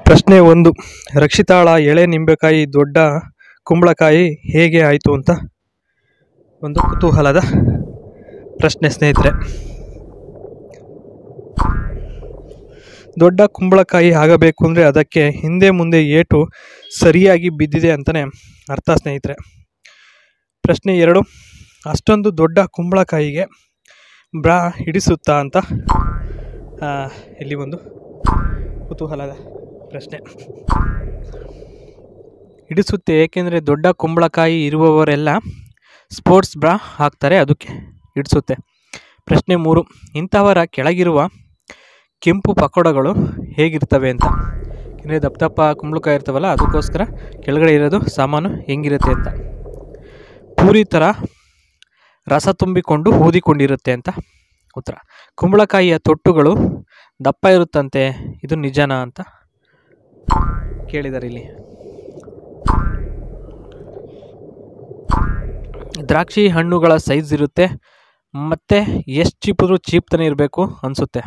ಪ್ರಶ್ನೆ 1. ರಕ್ಷಿತಾಳ ಎಳೆ ನಿಂಬೆಕಾಯಿ ದೊಡ್ಡ ಕುಂಬಳಕಾಯಿ ಹೇಗೆ ಆಯಿತು ಅಂತ ಒಂದು ಕುತೂಹಲದ ಪ್ರಶ್ನೆ ಸ್ನೇಹಿತರೆ. ದೊಡ್ಡ ಕುಂಬಳಕಾಯಿ ಆಗಬೇಕು ಅಂದರೆ ಅದಕ್ಕೆ ಹಿಂದೆ ಮುಂದೆ ಏಟು ಸರಿಯಾಗಿ ಬಿದ್ದಿದೆ ಅಂತಲೇ ಅರ್ಥ ಸ್ನೇಹಿತರೆ. ಪ್ರಶ್ನೆ 2. ಅಷ್ಟೊಂದು ದೊಡ್ಡ ಕುಂಬಳಕಾಯಿಗೆ ಬ್ರಾ ಹಿಡಿಸುತ್ತಾ ಅಂತ ಇಲ್ಲಿ ಒಂದು ಕುತೂಹಲದ ಪ್ರಶ್ನೆ. ಹಿಡಿಸುತ್ತೆ, ಏಕೆಂದರೆ ದೊಡ್ಡ ಕುಂಬಳಕಾಯಿ ಇರುವವರೆಲ್ಲ ಸ್ಪೋರ್ಟ್ಸ್ ಬ್ರಾ ಹಾಕ್ತಾರೆ, ಅದಕ್ಕೆ ಹಿಡಿಸುತ್ತೆ. ಪ್ರಶ್ನೆ 3. ಇಂಥವರ ಕೆಳಗಿರುವ ಕೆಂಪು ಪಕೋಡಗಳು ಹೇಗಿರ್ತವೆ ಅಂತ. ಅಂದರೆ ದಪ್ಪ ದಪ್ಪ ಕುಂಬಳಕಾಯಿ ಇರ್ತವಲ್ಲ, ಅದಕ್ಕೋಸ್ಕರ ಕೆಳಗಡೆ ಇರೋದು ಸಾಮಾನು ಹೆಂಗಿರುತ್ತೆ ಅಂತ. ಪೂರಿ ಥರ ರಸ ತುಂಬಿಕೊಂಡು ಊದಿಕೊಂಡಿರುತ್ತೆ ಅಂತ ಉತ್ತರ. ಕುಂಬಳಕಾಯಿಯ ತೊಟ್ಟುಗಳು ದಪ್ಪ ಇರುತ್ತಂತೆ, ಇದು ನಿಜನಾ ಅಂತ ಕೇಳಿದ್ದಾರೆ ಇಲ್ಲಿ. ದ್ರಾಕ್ಷಿ ಹಣ್ಣುಗಳ ಸೈಜ್ ಇರುತ್ತೆ, ಮತ್ತು ಎಷ್ಟು ಚೀಪಿದ್ರೂ ಚೀಪ್ತಾನೆ ಇರಬೇಕು ಅನಿಸುತ್ತೆ.